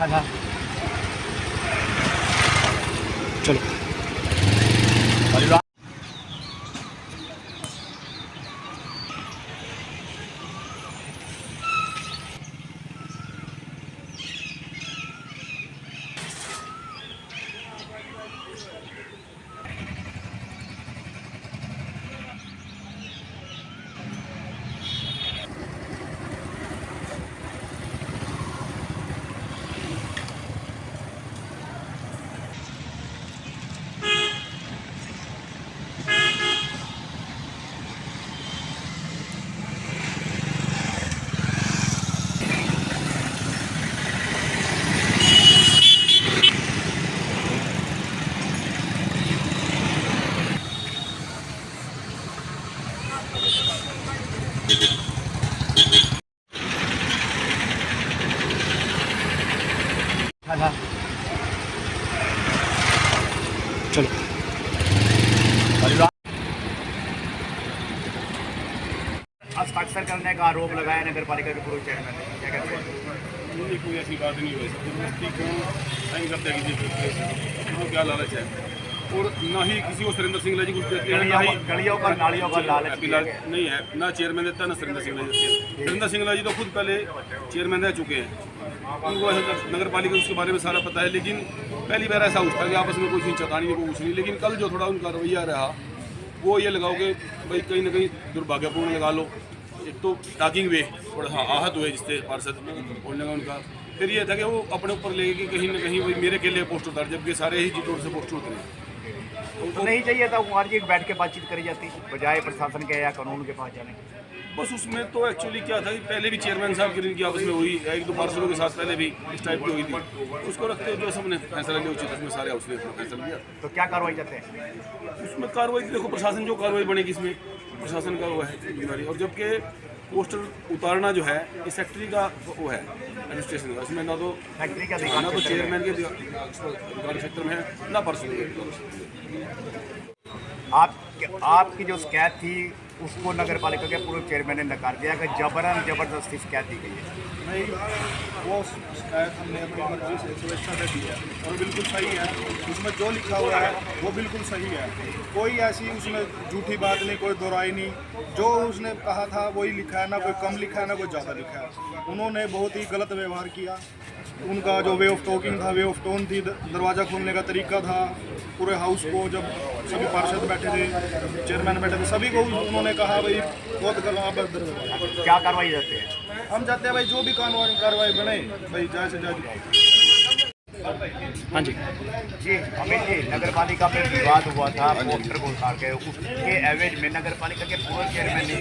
था। चलो था। चलो हस्ताक्षर करने का आरोप लगाया नगर पालिका के पूर्व चेयरमैन ने, क्या कहते हैं? कोई ऐसी बात नहीं हुई, जबरदस्ती क्यों साइन करते हैं किसी को, क्या लालच है? और ना ही किसी को सुरेंद्र सिंगला जी कुछ देते हैं, ना ही गलियों का नालियों का लालच नहीं है, ना चेयरमैन देता है ना सुरेंद्र सिंगला जी देते हैं। सुरेंद्र सिंगला जी तो खुद पहले चेयरमैन रह चुके हैं, उनको नगर पालिका उसके बारे में सारा पता है। लेकिन पहली बार ऐसा उठता कि आपस में कोई चतानी को कुछ नहीं। लेकिन कल जो थोड़ा उनका रवैया रहा वो ये लगाओ कि भाई कहीं ना कहीं दुर्भाग्यपूर्ण लगा लो। एक तो टॉकिंग वे थोड़ा आहत हुए जिससे पार्षद बोलने का उनका, फिर ये था कि वो अपने ऊपर ले कि कहीं ना कहीं भाई मेरे के लिए पोस्टर उतार, जबकि सारे ही जितोड़ से पोस्टर उतरे। तो नहीं चाहिए था कुमार जी बैठ के बातचीत करी जाती बजाय प्रशासन के या कानून के पास जाने। बस उसमें तो एक्चुअली क्या था कि पहले भी चेयरमैन साहब की आपस में हुई, एक दो पार्षदों के साथ पहले भी इस टाइप की हुई थी। उसको रखते हुए जो सबने फैसला लिया उचित, उसमें सारे हाउस ने फैसला लिया। तो क्या कार्रवाई करते हैं? उसमें कार्रवाई देखो प्रशासन जो कार्रवाई बनेगी इसमें प्रशासन का वो है जिम्मेदारी। और जबकि पोस्टर उतारना जो है इस फैक्ट्री का वो है एडमिनिस्ट्रेशन का, इसमें ना तो फैक्ट्री का ना तो चेयरमैन के अधिकार क्षेत्र में है ना पार्षद के। आपकी जो शिकायत थी उसको नगर पालिका के पूर्व चेयरमैन ने नकार दिया कि जबरदस्ती शिकायत दी गई है। नहीं, वो शिकायत हमने अपनी मर्जी से स्वेच्छा से दी है और बिल्कुल सही है। उसमें जो लिखा हुआ है वो बिल्कुल सही है, कोई ऐसी उसमें झूठी बात नहीं, कोई दोहराई नहीं। जो उसने कहा था वही लिखा है, ना कोई कम लिखा है ना कोई ज़्यादा लिखा है। उन्होंने बहुत ही गलत व्यवहार किया। उनका जो वे ऑफ टॉकिंग था, वे ऑफ टोन थी, दरवाज़ा खोलने का तरीका था, पूरे हाउस को जब सभी पार्षद बैठे थे, चेयरमैन बैठे थे, सभी को उन्होंने कहा भाई बहुत गलत। क्या कार्रवाई करते हैं? हम चाहते हैं भाई जो भी कानूनी कार्रवाई बने भाई जाए से जाए। हाँ जी जी अमित जी, नगर पालिका में विवाद हुआ था पोस्टर को उतार के, उसके एवज में नगर पालिका के पूर्व चेयरमैन ने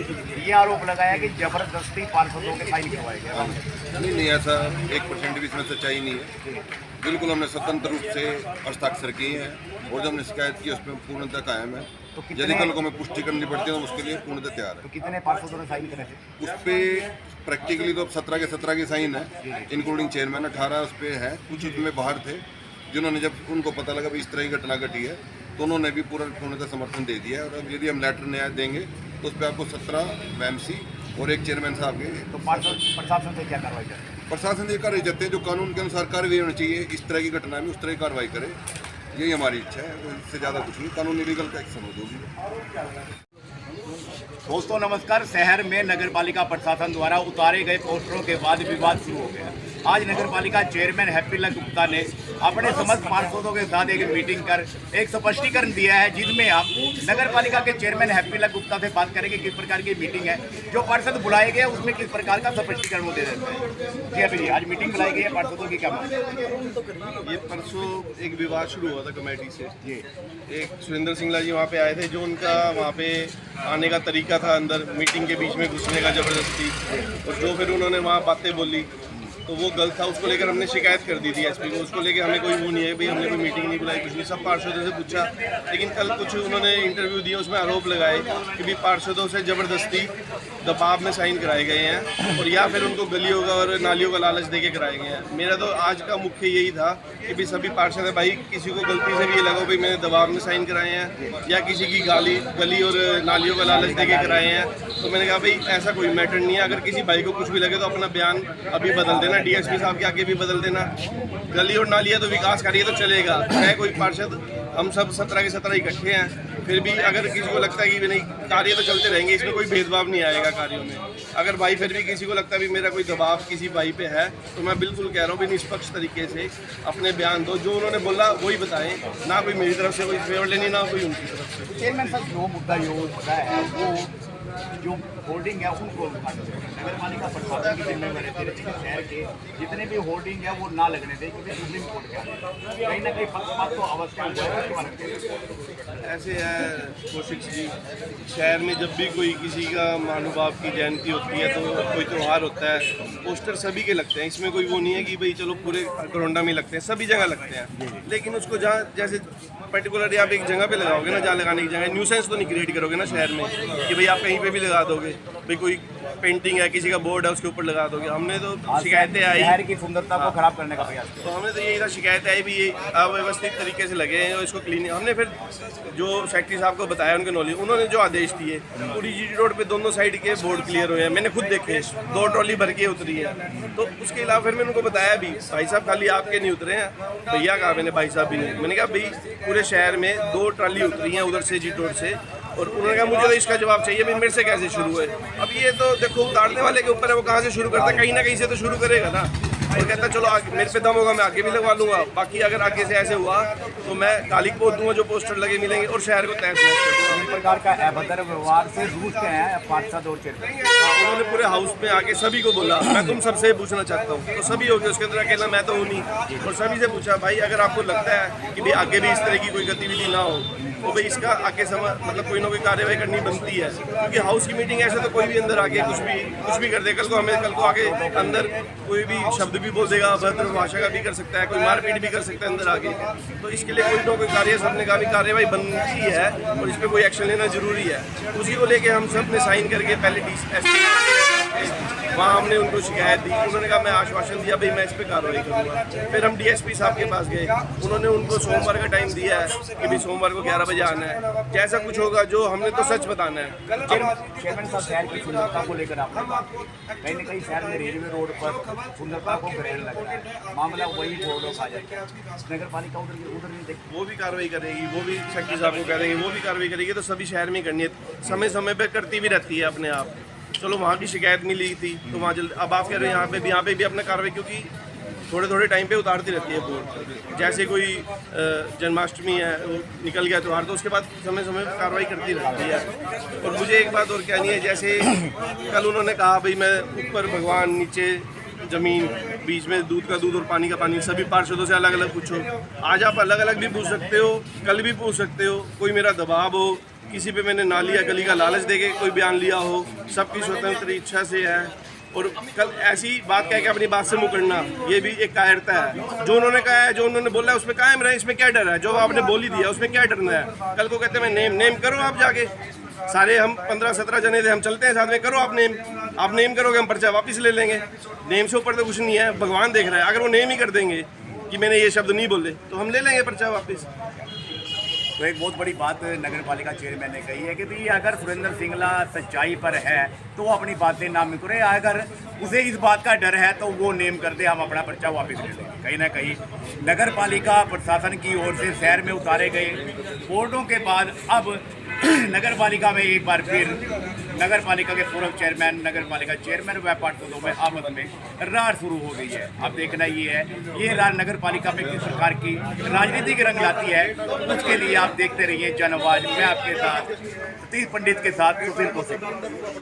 ये आरोप लगाया कि जबरदस्ती पार्षदों के साइन करवाए गए। नहीं, ऐसा 1% भी इसमें सच्चाई नहीं है। बिल्कुल हमने स्वतंत्र रूप से हस्ताक्षर किए हैं और जो हमने शिकायत की उसमें पूर्णतः कायम है। तो यदि कल को हमें पुष्टि करनी पड़ती है तो उसके लिए पूर्णतः तैयार है। तो कितने पार्षदों ने साइन करे थे? उस पर प्रैक्टिकली तो 17 के 17 की साइन है, इंक्लूडिंग चेयरमैन। 18 उस पर है, कुछ उसमें बाहर थे जिन्होंने, जब उनको पता लगा भी इस तरह की घटना घटी है तो उन्होंने भी पूर्णतः समर्थन दे दिया है। और अब यदि हम लेटर न्याय देंगे तो उस पर आपको 17 एमसी और एक चेयरमैन साहब के। तो प्रशासन से क्या कार्रवाई करें? प्रशासन ये कार्रवाई करते हैं जो कानून के अनुसार कार्रवाई होनी चाहिए, इस तरह की घटना में उस तरह की कार्रवाई करे, यही हमारी इच्छा है। इससे ज़्यादा कुछ नहीं, कानूनी लीगल का एक्शन हो जो भी। दोस्तों नमस्कार। शहर में नगर पालिका प्रशासन द्वारा उतारे गए पोस्टरों के बाद विवाद शुरू हो गया। आज नगर पालिका चेयरमैन हैप्पी लक गुप्ता ने अपने समस्त पार्षदों के साथ एक मीटिंग कर एक स्पष्टीकरण दिया है, जिसमें आप नगर पालिका के चेयरमैन हैप्पी लक गुप्ता से बात करेंगे किस प्रकार की मीटिंग है, जो पार्षद बुलाए गए उसमें किस प्रकार का स्पष्टीकरण वो दे देते हैं। जी अभी आज मीटिंग बुलाई गई है, पार्षदों की क्या मांग? ये परसों एक विवाद शुरू हुआ था कमेटी से। जी एक सुरेंद्र सिंगला जी वहाँ पे आए थे, जो उनका वहाँ पे आने का तरीका था, अंदर मीटिंग के बीच में घुसने का जबरदस्ती, और जो फिर उन्होंने वहाँ बातें बोली तो वो गलत था। उसको लेकर हमने शिकायत कर दी थी एसपी को। उसको लेकर हमें कोई वो नहीं है भाई, हमने कोई मीटिंग नहीं बुलाई, कुछ नहीं। सब पार्षदों से पूछा, लेकिन कल कुछ उन्होंने इंटरव्यू दिए, उसमें आरोप लगाए कि भी पार्षदों से ज़बरदस्ती दबाव में साइन कराए गए हैं और या फिर उनको गलियों का और नालियों का लालच दे के कराए गए हैं। मेरा तो आज का मुख्य यही था कि भी सभी पार्षद है भाई, किसी को गलती से भी ये लगा भाई मैंने दबाव में साइन कराए हैं या किसी की गली और नालियों का लालच देके कराए हैं, तो मैंने कहा भाई ऐसा कोई मैटर नहीं है। अगर किसी भाई को कुछ भी लगे तो अपना बयान अभी बदल देना, डीएसपी साहब के आगे भी बदल देना। गली और नालियाँ तो विकास कार्य तो चलेगा, है कोई पार्षद, हम सब 17 के 17 इकट्ठे हैं। फिर भी अगर किसी को लगता है कि नहीं कार्य तो चलते रहेंगे, इसमें कोई भेदभाव नहीं आएगा कार्यों में। अगर भाई फिर भी किसी को लगता है भी मेरा कोई दबाव किसी भाई पे है, तो मैं बिल्कुल कह रहा हूँ भी निष्पक्ष तरीके से अपने बयान दो, जो उन्होंने बोला वही बताएं, ना कोई मेरी तरफ से कोई फेवर लेनी, ना कोई उनकी तरफ से। चेयरमैन साहब, जो मुद्दा ये होता है वो जो होर्डिंग है उनको नगर पालिका प्रशासन की जिम्मेदारी रहती है। शहर के जितने भी होर्डिंग है वो ना लगने दें, क्योंकि सुप्रीम कोर्ट के आगे कहीं ना कहीं पक्षपात तो अवस्था है। ऐसे है कौशिक जी, शहर में जब भी कोई किसी का महानुभाव की जयंती होती है तो कोई त्यौहार होता है, पोस्टर सभी के लगते हैं। इसमें कोई वो नहीं है कि भाई चलो पूरे करोंडा में लगते हैं, सभी जगह लगते हैं। लेकिन उसको जहाँ जैसे पर्टिकुलरली आप एक जगह पे लगाओगे ना, जहाँ लगाने की जगह न्यूसेंस तो नहीं क्रिएट करोगे ना शहर में कि भाई आप कहीं पे भी लगा दोगे, भाई कोई पेंटिंग है किसी का बोर्ड है उसके ऊपर लगा दोगे। हमने तो शिकायतें आई शहर की सुंदरता को खराब करने का प्रयास किया। तो हमने तो यही था, शिकायत आई भी ये अव्यवस्थित तरीके से लगे हैं और इसको क्लीन। हमने फिर जो सेक्रेटरी साहब को बताया, उनके नॉलेज, उन्होंने जो आदेश दिए, पूरी जीटी रोड पे दोनों साइड के बोर्ड क्लियर हुए हैं, मैंने खुद देखे, 2 ट्रॉली भर के उतरी है। तो उसके अलावा फिर मैंने उनको बताया भी, भाई साहब खाली आपके नहीं उतरे हैं, भैया कहा मैंने, भाई साहब भी नहीं। मैंने कहा भाई पूरे शहर में 2 ट्रॉली उतरी हैं उधर से जीटी रोड से, और उन्होंने कहा मुझे तो इसका जवाब चाहिए भाई, मेरे से कैसे शुरू है। अब ये तो देखो उतारने वाले के ऊपर है, वो कहाँ से शुरू करता है, कहीं ना कहीं से तो शुरू करेगा ना। और कहता चलो आगे मेरे पे दम होगा मैं आगे भी लगवा लूँगा, बाकी अगर आगे से ऐसे हुआ तो मैं गाली पोत दूंगा, जो पोस्टर लगे मिलेंगे, और शहर को तहस नहस कर दूंगा। इस प्रकार का अभद्र व्यवहार से जूझते हैं पार्षद और चेयरमैन। उन्होंने पूरे हाउस में आके सभी को बोला, मैं तुम सबसे पूछना चाहता हूँ, तो सभी हो गए, उसके अंदर अकेला मैं तो हूँ नहीं। और सभी से पूछा भाई अगर आपको लगता है कि भाई आगे भी इस तरह की कोई गतिविधि ना हो, तो भाई इसका आगे मतलब कोई ना कोई कार्रवाई करनी बनती है। क्योंकि हाउस की मीटिंग ऐसे तो कोई भी अंदर आके कुछ भी कर दे, कल को आके अंदर कोई भी शब्द भी बोल देगा, अभद्र भाषा का भी कर सकता है, कोई मारपीट भी कर सकता है अंदर आगे। तो इसके लिए कोई ना कोई कार्य सबने कहा भी कार्रवाई बनती है और इस पर कोई एक्शन लेना जरूरी है। उसी को लेके हम सब ने साइन करके पहले वहाँ हमने उनको शिकायत दी, उन्होंने कहा मैं आश्वासन दिया भाई मैं इस पर कार्रवाई करूँगा। फिर हम डीएसपी साहब के पास गए, उन्होंने उनको सोमवार का टाइम दिया है कि भाई सोमवार को 11 बजे आना है, जैसा कुछ होगा जो हमने तो सच बताना है। चेयरमैन साहब, शहर की सुंदरता को लेकर आपने बात की, कहीं ना कहीं शहर में रेलवे रोड पर सुंदरता को ग्रहण लग रहा है, मामला वही बोर्ड ऑफ आ जाएगा, नगर पालिका उधर नहीं देखती, वो भी कार्रवाई करेगी, वो भी सेक्रेटरी साहब को कह देंगे, वो भी कार्रवाई करेगी। तो सभी शहर में करनी है, समय समय पर करती भी रहती है अपने आप। चलो वहाँ की शिकायत मिली थी तो वहाँ जल्द, अब आप कह रहे हो यहाँ पे भी अपना कार्रवाई, क्योंकि थोड़े टाइम पे उतारती रहती है बोर्ड। जैसे कोई जन्माष्टमी है, वो निकल गया त्यौहार, तो उसके बाद समय समय पर कार्रवाई करती रहती है। और मुझे एक बात और कहनी है, जैसे कल उन्होंने कहा भाई मैं ऊपर भगवान, नीचे ज़मीन, बीच में दूध का दूध और पानी का पानी, सभी पार्षदों से अलग अलग पूछो। आज आप अलग अलग भी पूछ सकते हो, कल भी पूछ सकते हो, कोई मेरा दबाव हो, किसी पे मैंने नाली या गली का लालच देके कोई बयान लिया हो, सबकी स्वतंत्र इच्छा से है। और कल ऐसी बात कह के अपनी बात से मुकरना, ये भी एक कायरता है। जो उन्होंने कहा है, जो उन्होंने बोला है उसमें कायम रहे, इसमें क्या डर है? जो आपने बोली दिया उसमें क्या डरना है? कल को कहते हैं मैं नेम करो, आप जाके सारे हम 15-17 जने थे, हम चलते हैं साथ में, करो आप नेम करोगे, हम पर्चा वापस ले लेंगे। नेम से ऊपर तो कुछ नहीं है, भगवान देख रहा है। अगर वो नेम ही कर देंगे कि मैंने ये शब्द नहीं बोले, तो हम ले लेंगे पर्चा वापस। तो एक बहुत बड़ी बात नगर पालिका चेयरमैन ने कही है कि भाई अगर सुरेंद्र सिंगला सच्चाई पर है तो वो अपनी बातें नाम करे, अगर उसे इस बात का डर है तो वो नेम कर दे, हम अपना पर्चा वापस ले लेंगे। कहीं ना कहीं नगर पालिका प्रशासन की ओर से शहर में उतारे गए बोर्डों के बाद अब नगर पालिका में एक बार फिर नगर पालिका के पूर्व चेयरमैन, नगर पालिका चेयरमैन व पार्षदों में आपस में रार शुरू हो गई है। अब देखना ये है, ये रार नगर पालिका में किस प्रकार की राजनीतिक रंग लाती है, उसके लिए आप देखते रहिए जन आवाज। मैं आपके साथ सतीश पंडित के साथ सुशील कौशिक।